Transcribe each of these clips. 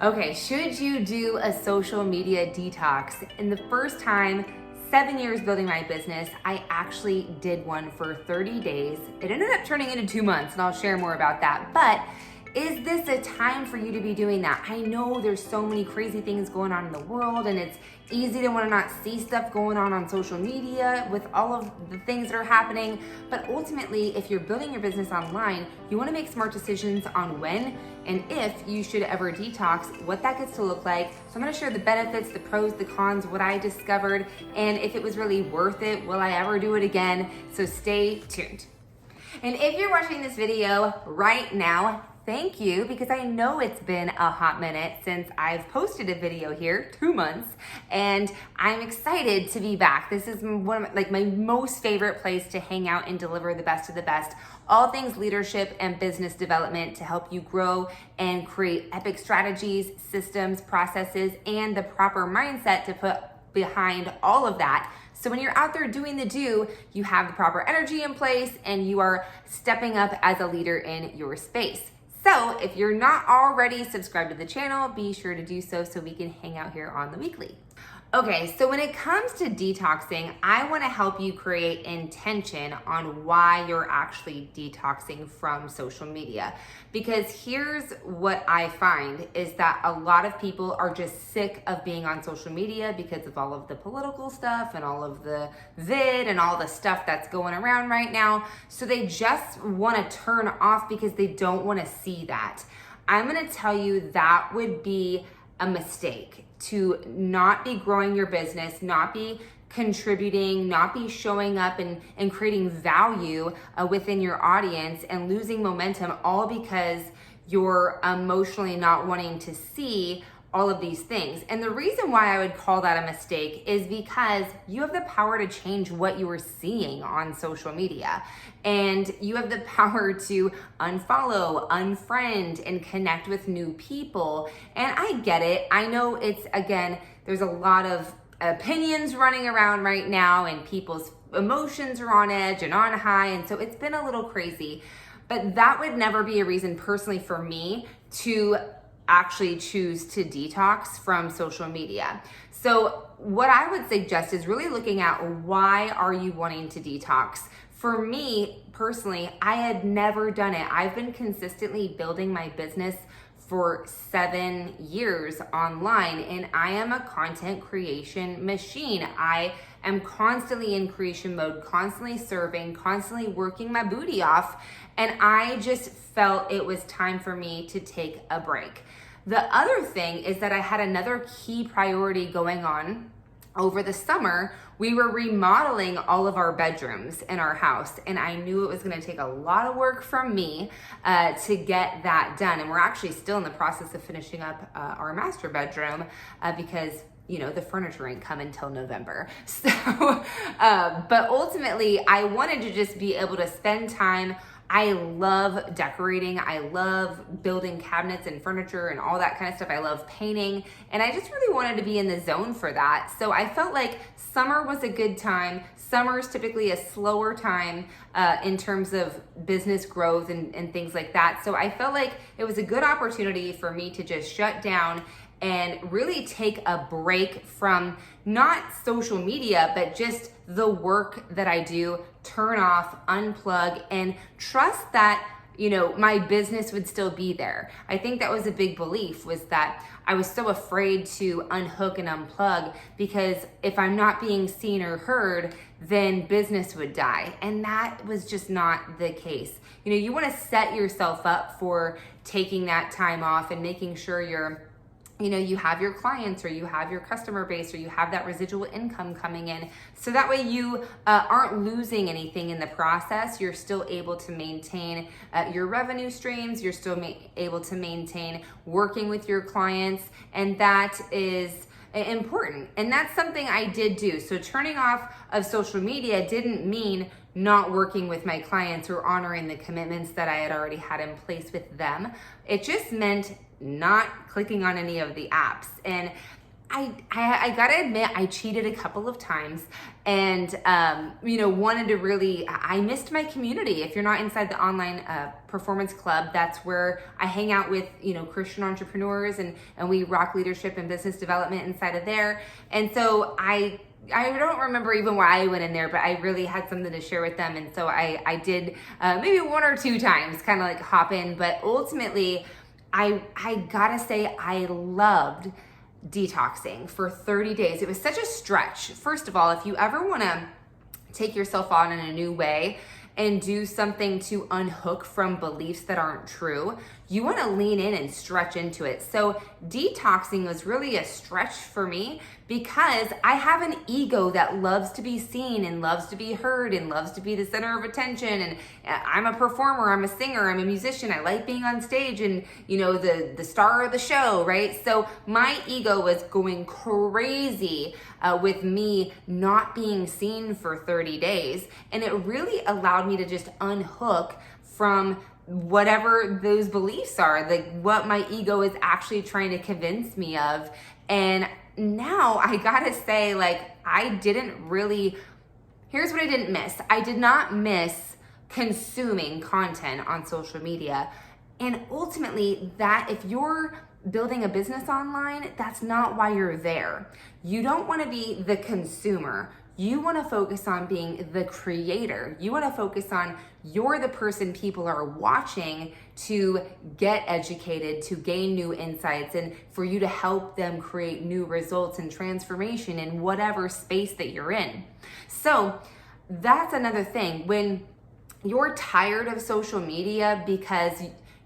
Okay, should you do a social media detox? In the first time, 7 years building my business, I actually did one for 30 days. It ended up turning into 2 months, and I'll share more about that. But is this a time for you to be doing that? I know there's so many crazy things going on in the world, and it's easy to want to not see stuff going on social media with all of the things that are happening. But ultimately, if you're building your business online, you want to make smart decisions on when and if you should ever detox, what that gets to look like. So I'm going to share the benefits, the pros, the cons, what I discovered, and if it was really worth it. Will I ever do it again? So stay tuned. And if you're watching this video right now, thank you, because I know it's been a hot minute since I've posted a video here, 2 months, and I'm excited to be back. This is one of my most favorite place to hang out and deliver the best of the best. All things leadership and business development to help you grow and create epic strategies, systems, processes, and the proper mindset to put behind all of that. So when you're out there doing the do, you have the proper energy in place and you are stepping up as a leader in your space. So if you're not already subscribed to the channel, be sure to do so we can hang out here on the weekly. Okay, so when it comes to detoxing, I want to help you create intention on why you're actually detoxing from social media. Because here's what I find is that a lot of people are just sick of being on social media because of all of the political stuff and all of the vid and all the stuff that's going around right now. So they just want to turn off because they don't want to see that. I'm going to tell you that would be a mistake to not be growing your business, not be contributing, not be showing up and creating value within your audience and losing momentum, all because you're emotionally not wanting to see all of these things. And the reason why I would call that a mistake is because you have the power to change what you are seeing on social media. And you have the power to unfollow, unfriend, and connect with new people. And I get it. I know it's, again, there's a lot of opinions running around right now and people's emotions are on edge and on high. And so it's been a little crazy. But that would never be a reason personally for me to actually choose to detox from social media. So what I would suggest is really looking at why are you wanting to detox? For me personally, I had never done it. I've been consistently building my business for 7 years online, and I am a content creation machine. I am constantly in creation mode, constantly serving, constantly working my booty off, and I just felt it was time for me to take a break. The other thing is that I had another key priority going on. Over the summer, we were remodeling all of our bedrooms in our house, and I knew it was going to take a lot of work from me to get that done. And we're actually still in the process of finishing up our master bedroom because the furniture ain't coming until November. So, but ultimately, I wanted to just be able to spend time. I love decorating. I love building cabinets and furniture and all that kind of stuff. I love painting. And I just really wanted to be in the zone for that. So I felt like summer was a good time. Summer is typically a slower time in terms of business growth and things like that. So I felt like it was a good opportunity for me to just shut down and really take a break from not social media, but just the work that I do, turn off, unplug, and trust that, my business would still be there. I think that was a big belief, was that I was so afraid to unhook and unplug because if I'm not being seen or heard, then business would die. And that was just not the case. You want to set yourself up for taking that time off and making sure you have your clients or you have your customer base or you have that residual income coming in. So that way you aren't losing anything in the process. You're still able to maintain your revenue streams. You're still able to maintain working with your clients. And that is important. And that's something I did do. So turning off of social media didn't mean not working with my clients or honoring the commitments that I had already had in place with them. It just meant not clicking on any of the apps. And I gotta admit, I cheated a couple of times and, wanted to really, I missed my community. If you're not inside the online performance club, that's where I hang out with, Christian entrepreneurs and we rock leadership and business development inside of there. And so I don't remember even why I went in there, but I really had something to share with them. And so I did maybe 1 or 2 times kind of like hop in, but ultimately I gotta say I loved detoxing for 30 days. It was such a stretch. First of all, if you ever want to take yourself on in a new way and do something to unhook from beliefs that aren't true, you want to lean in and stretch into it. So detoxing was really a stretch for me because I have an ego that loves to be seen and loves to be heard and loves to be the center of attention. And I'm a performer, I'm a singer, I'm a musician. I like being on stage and, the star of the show, right? So my ego was going crazy with me not being seen for 30 days. And it really allowed me to just unhook from whatever those beliefs are, like what my ego is actually trying to convince me of. And now I gotta say, here's what I didn't miss. I did not miss consuming content on social media. And ultimately, that if you're building a business online, that's not why you're there. You don't want to be the consumer. You want to focus on being the creator. You want to focus on you're the person people are watching to get educated, to gain new insights, and for you to help them create new results and transformation in whatever space that you're in. So that's another thing. When you're tired of social media because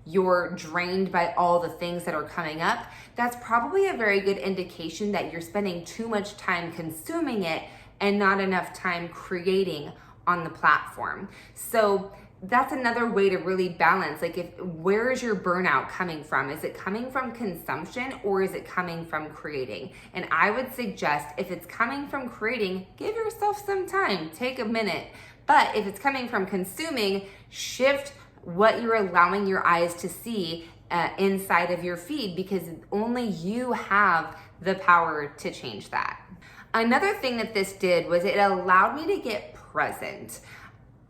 you're drained by all the things that are coming up, that's probably a very good indication that you're spending too much time consuming it and not enough time creating on the platform. So that's another way to really balance. Where is your burnout coming from? Is it coming from consumption or is it coming from creating? And I would suggest if it's coming from creating, give yourself some time, take a minute. But if it's coming from consuming, shift what you're allowing your eyes to see inside of your feed, because only you have the power to change that. Another thing that this did was it allowed me to get present.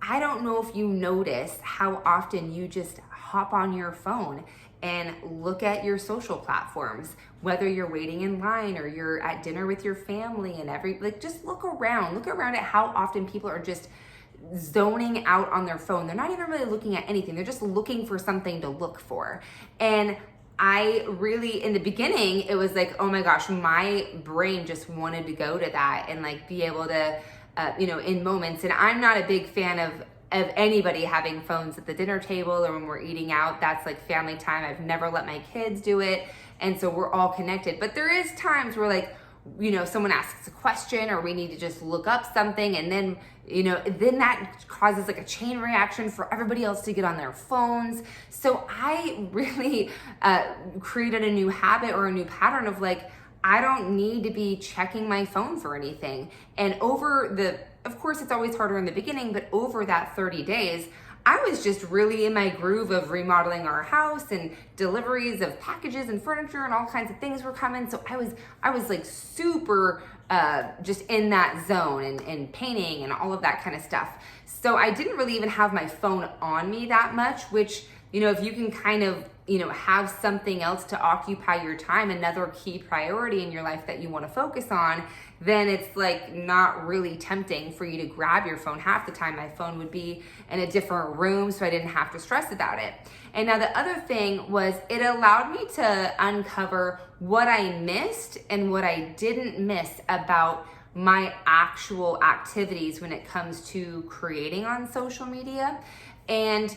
I don't know if you notice how often you just hop on your phone and look at your social platforms, whether you're waiting in line or you're at dinner with your family and just look around at how often people are just zoning out on their phone. They're not even really looking at anything. They're just looking for something to look for. And I really, in the beginning, it was like, oh my gosh, my brain just wanted to go to that and be able to, in moments. And I'm not a big fan of anybody having phones at the dinner table or when we're eating out. That's like family time. I've never let my kids do it. And so we're all connected. But there is times where someone asks a question or we need to just look up something, and then then that causes a chain reaction for everybody else to get on their phones. So I really created a new habit or a new pattern of I don't need to be checking my phone for anything. And of course it's always harder in the beginning, but over that 30 days, I was just really in my groove of remodeling our house, and deliveries of packages and furniture and all kinds of things were coming. So I was super just in that zone and painting and all of that kind of stuff. So I didn't really even have my phone on me that much, which, if you can kind of, have something else to occupy your time, another key priority in your life that you want to focus on, then it's not really tempting for you to grab your phone. Half the time my phone would be in a different room, so I didn't have to stress about it. And now the other thing was it allowed me to uncover what I missed and what I didn't miss about my actual activities when it comes to creating on social media, and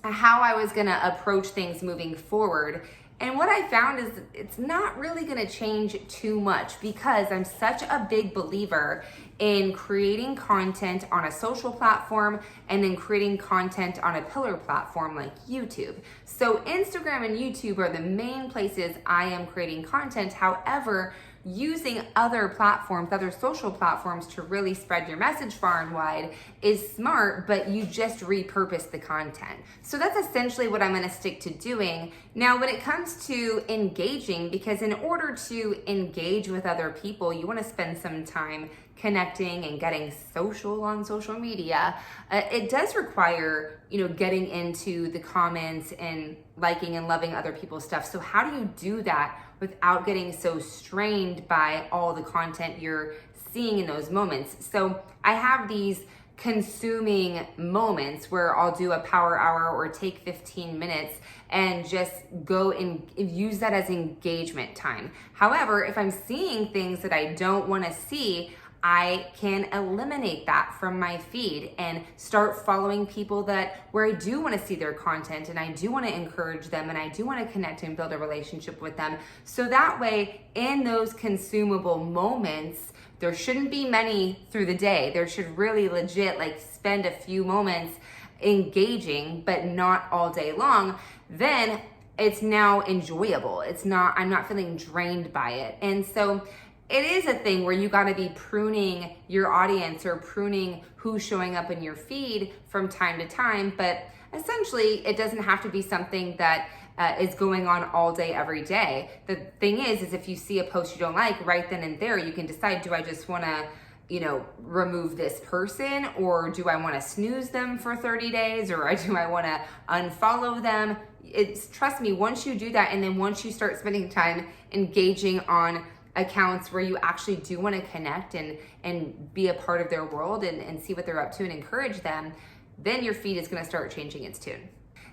how I was gonna approach things moving forward. And what I found is it's not really gonna change too much, because I'm such a big believer in creating content on a social platform and then creating content on a pillar platform like YouTube. So Instagram and YouTube are the main places I am creating content. However, using other platforms, other social platforms to really spread your message far and wide is smart, but you just repurpose the content. So that's essentially what I'm gonna stick to doing. Now, when it comes to engaging, because in order to engage with other people, you wanna spend some time connecting and getting social on social media, it does require, getting into the comments and liking and loving other people's stuff. So how do you do that without getting so strained by all the content you're seeing in those moments? So I have these consuming moments where I'll do a power hour or take 15 minutes and just go and use that as engagement time. However, if I'm seeing things that I don't want to see, I can eliminate that from my feed and start following people where I do want to see their content and I do want to encourage them and I do want to connect and build a relationship with them. So that way, in those consumable moments, there shouldn't be many through the day. There should really legit spend a few moments engaging, but not all day long. Then it's now enjoyable. I'm not feeling drained by it. And so it is a thing where you got to be pruning your audience or pruning who's showing up in your feed from time to time. But essentially, it doesn't have to be something that is going on all day, every day. The thing is if you see a post you don't like, right then and there, you can decide, do I just want to remove this person, or do I want to snooze them for 30 days, or do I want to unfollow them? Trust me, once you do that, and then once you start spending time engaging on accounts where you actually do want to connect and be a part of their world and see what they're up to and encourage them, then your feed is going to start changing its tune.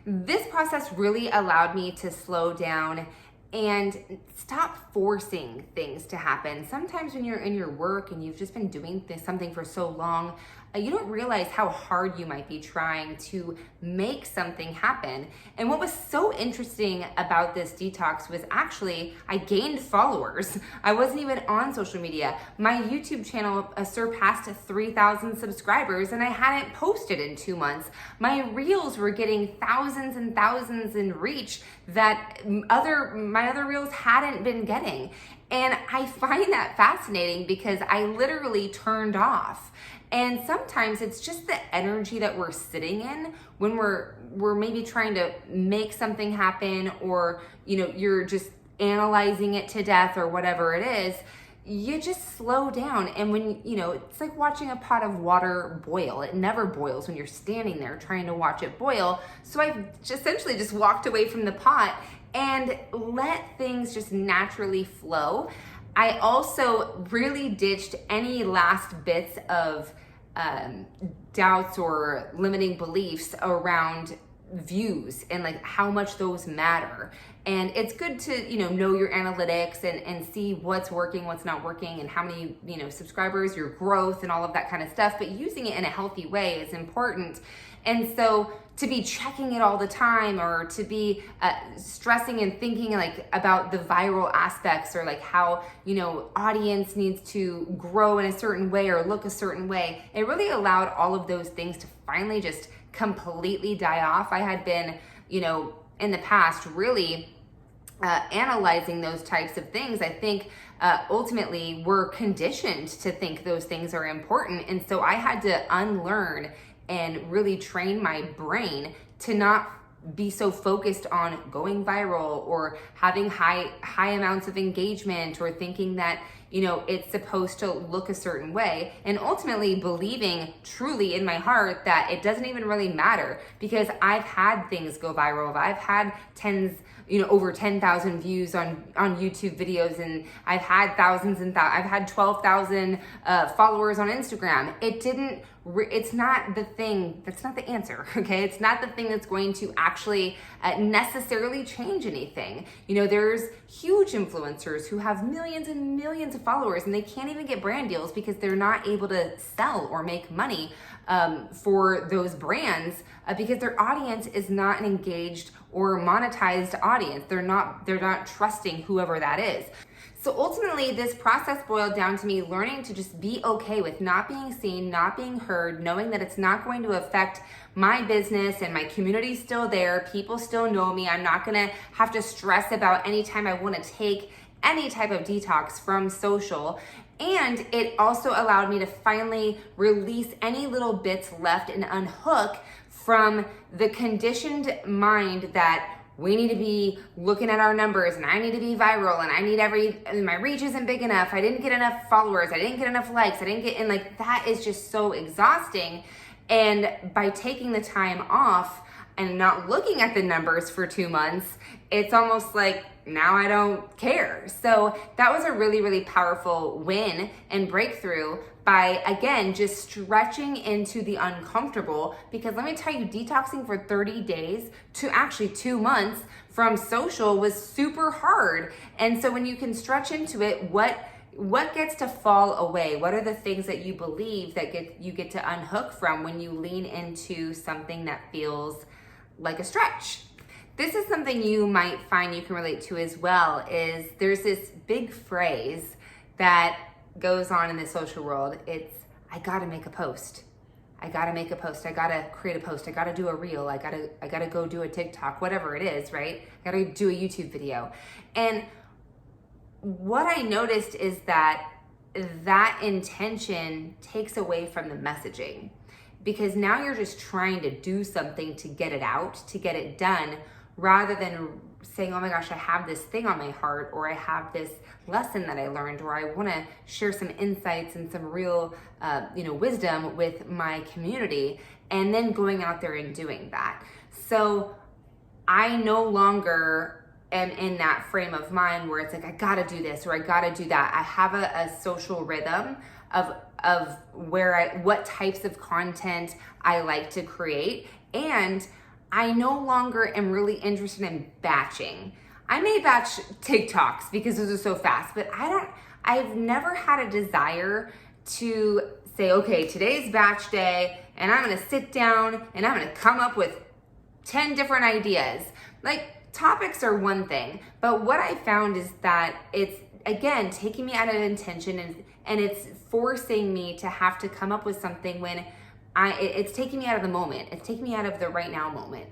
This process really allowed me to slow down and stop forcing things to happen. Sometimes when you're in your work and you've just been doing something for so long, you don't realize how hard you might be trying to make something happen. And what was so interesting about this detox was actually I gained followers. I wasn't even on social media. My YouTube channel surpassed 3,000 subscribers and I hadn't posted in 2 months. My reels were getting thousands and thousands in reach that my other reels hadn't been getting. And I find that fascinating because I literally turned off. And sometimes it's just the energy that we're sitting in when we're maybe trying to make something happen, or you're just analyzing it to death or whatever it is. You just slow down, and when it's like watching a pot of water boil. It never boils when you're standing there trying to watch it boil. So I essentially just walked away from the pot and let things just naturally flow. I also really ditched any last bits of doubts or limiting beliefs around views and how much those matter. And it's good to know your analytics and see what's working, what's not working, and how many subscribers, your growth, and all of that kind of stuff. But using it in a healthy way is important. And so to be checking it all the time, or to be stressing and thinking about the viral aspects, or how audience needs to grow in a certain way or look a certain way, it really allowed all of those things to finally just completely die off. I had been in the past really analyzing those types of things. I think ultimately we're conditioned to think those things are important, and so I had to unlearn and really train my brain to not be so focused on going viral or having high amounts of engagement, or thinking that it's supposed to look a certain way, and ultimately believing truly in my heart that it doesn't even really matter, because I've had things go viral. I've had over 10,000 views on YouTube videos, and I've had I've had 12,000 followers on Instagram. It's not the thing, that's not the answer, okay? It's not the thing that's going to actually necessarily change anything. There's huge influencers who have millions and millions of followers, and they can't even get brand deals because they're not able to sell or make money for those brands because their audience is not an engaged or monetized audience. They're not trusting whoever that is. So ultimately, this process boiled down to me learning to just be okay with not being seen, not being heard, knowing that it's not going to affect my business, and my community's still there. People still know me. I'm not gonna have to stress about any time I want to take any type of detox from social. And it also allowed me to finally release any little bits left and unhook from the conditioned mind that we need to be looking at our numbers, and I need to be viral, and my reach isn't big enough. I didn't get enough followers. I didn't get enough likes. And that is just so exhausting. And by taking the time off and not looking at the numbers for 2 months, it's almost like now I don't care. So that was a really, really powerful win and breakthrough by, again, just stretching into the uncomfortable. Because let me tell you, detoxing for 30 days to actually 2 months from social was super hard. And so when you can stretch into it, what gets to fall away? What are the things that you believe that you get to unhook from when you lean into something that feels like a stretch? This is something you might find you can relate to as well, is there's this big phrase that goes on in the social world. It's, I gotta make a post. I gotta make a post. I gotta create a post. I gotta do a reel. I gotta go do a TikTok, whatever it is, right? I gotta do a YouTube video. And what I noticed is that intention takes away from the messaging, because now you're just trying to do something to get it out, to get it done, rather than saying, oh my gosh, I have this thing on my heart, or I have this lesson that I learned, or I want to share some insights and some real wisdom with my community, and then going out there and doing that. So I no longer am in that frame of mind where it's like, I gotta do this or I gotta do that. I have a social rhythm of what types of content I like to create, and I no longer am really interested in batching. I may batch TikToks because those are so fast, but I've never had a desire to say, okay, today's batch day, and I'm gonna sit down and I'm gonna come up with 10 different ideas. Like, topics are one thing, but what I found is that it's, again, taking me out of intention, and it's forcing me to have to come up with something when it's taking me out of the moment. It's taking me out of the right now moment,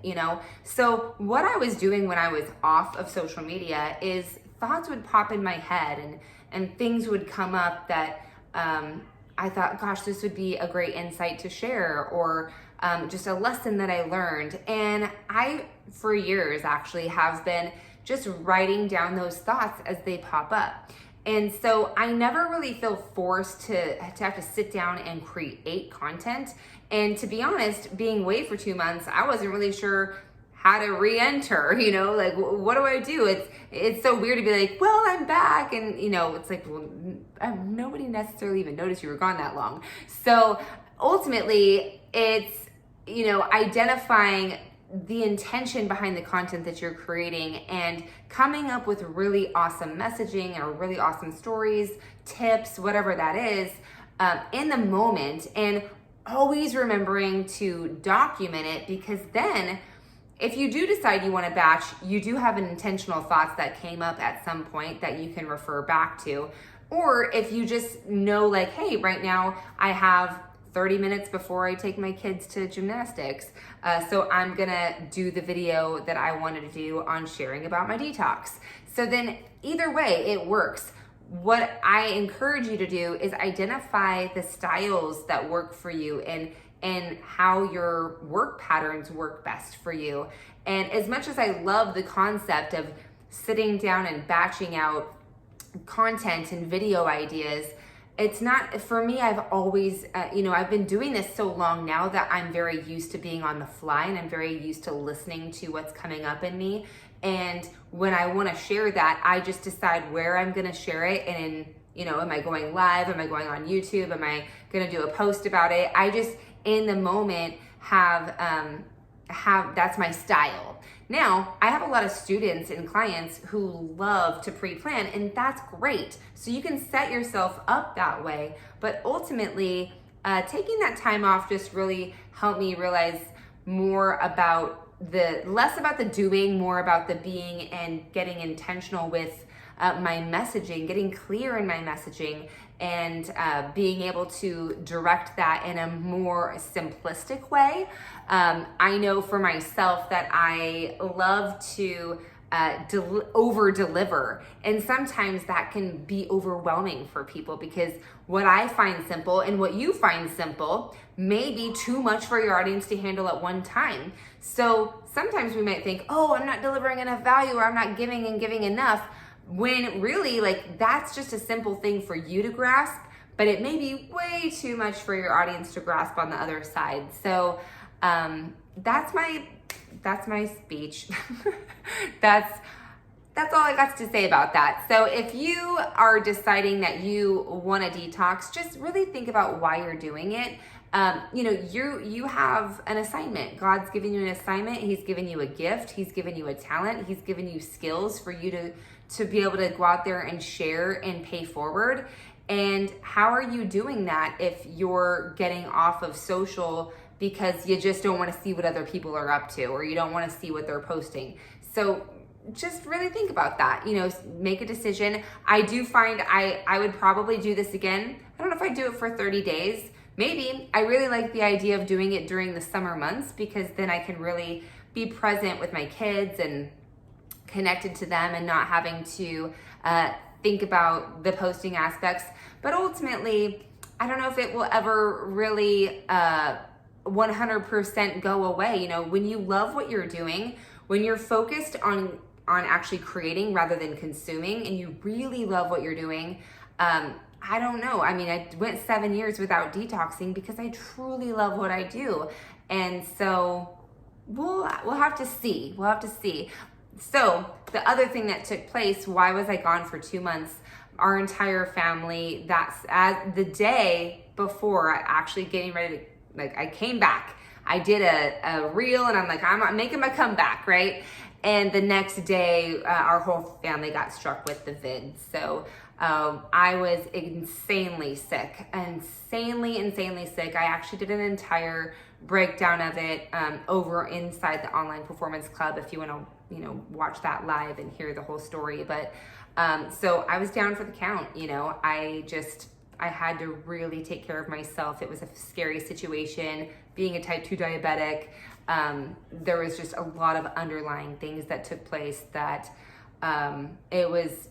So what I was doing when I was off of social media is thoughts would pop in my head, and things would come up that I thought, gosh, this would be a great insight to share, or just a lesson that I learned. And I, for years actually, have been just writing down those thoughts as they pop up. And so I never really feel forced to have to sit down and create content. And to be honest, being away for 2 months, I wasn't really sure how to re-enter, like, what do I do? It's so weird to be like, well, I'm back. And, it's like, well, nobody necessarily even noticed you were gone that long. So ultimately, it's, identifying the intention behind the content that you're creating and coming up with really awesome messaging or really awesome stories, tips, whatever that is, in the moment, and always remembering to document it, because then if you do decide you want to batch, you do have an intentional thoughts that came up at some point that you can refer back to. Or if you just know, like, hey, right now I have 30 minutes before I take my kids to gymnastics. So I'm gonna do the video that I wanted to do on sharing about my detox. So then either way, it works. What I encourage you to do is identify the styles that work for you and how your work patterns work best for you. And as much as I love the concept of sitting down and batching out content and video ideas, it's not, for me, I've always, I've been doing this so long now that I'm very used to being on the fly, and I'm very used to listening to what's coming up in me. And when I want to share that, I just decide where I'm going to share it. And, am I going live? Am I going on YouTube? Am I going to do a post about it? I just, in the moment, have that's my style. Now, I have a lot of students and clients who love to pre-plan, and that's great. So you can set yourself up that way. But ultimately, taking that time off just really helped me realize less about the doing, more about the being, and getting intentional with my messaging, getting clear in my messaging, and being able to direct that in a more simplistic way. I know for myself that I love to over deliver. And sometimes that can be overwhelming for people because what I find simple and what you find simple may be too much for your audience to handle at one time. So sometimes we might think, oh, I'm not delivering enough value, or I'm not giving enough, when really like that's just a simple thing for you to grasp, but it may be way too much for your audience to grasp on the other side. So that's my speech. That's all I got to say about that. So if you are deciding that you want to detox, just really think about why you're doing it. You have an assignment. God's given you an assignment. He's given you a gift. He's given you a talent. He's given you skills for you to be able to go out there and share and pay forward. And how are you doing that if you're getting off of social because you just don't want to see what other people are up to, or you don't want to see what they're posting? So just really think about that, make a decision. I do find I would probably do this again. I don't know if I'd do it for 30 days. Maybe. I really like the idea of doing it during the summer months because then I can really be present with my kids and connected to them and not having to think about the posting aspects. But ultimately, I don't know if it will ever really 100% go away. When you love what you're doing, when you're focused on actually creating rather than consuming, and you really love what you're doing, I don't know. I mean, I went 7 years without detoxing because I truly love what I do. And so we'll have to see. We'll have to see. So the other thing that took place, why was I gone for 2 months? Our entire family, that's the day before actually getting ready to, I came back. I did a reel and I'm like, I'm making my comeback, right? And the next day, our whole family got struck with the vid. So I was insanely sick. I actually did an entire breakdown of it over inside the Online Performance Club if you want to watch that live and hear the whole story. But so I was down for the count. I had to really take care of myself. It was a scary situation. Being a type 2 diabetic, there was just a lot of underlying things that took place that it was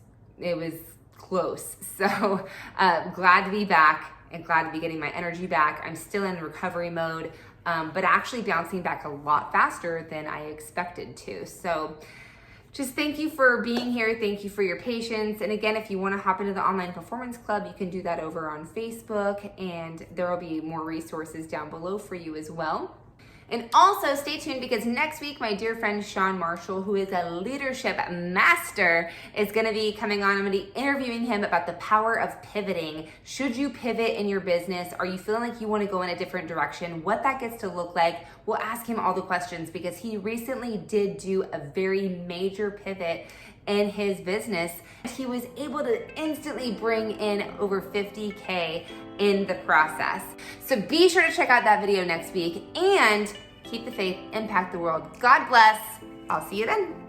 close. So glad to be back and glad to be getting my energy back. I'm still in recovery mode, but actually bouncing back a lot faster than I expected to. So just thank you for being here. Thank you for your patience. And again, if you want to hop into the Online Performance Club, you can do that over on Facebook, and there will be more resources down below for you as well. And also stay tuned because next week, my dear friend Sean Marshall, who is a leadership master, is going to be coming on. I'm going to be interviewing him about the power of pivoting. Should you pivot in your business? Are you feeling like you want to go in a different direction? What that gets to look like? We'll ask him all the questions because he recently did do a very major pivot in his business. He was able to instantly bring in over 50K in the process. So be sure to check out that video next week and keep the faith, impact the world. God bless. I'll see you then.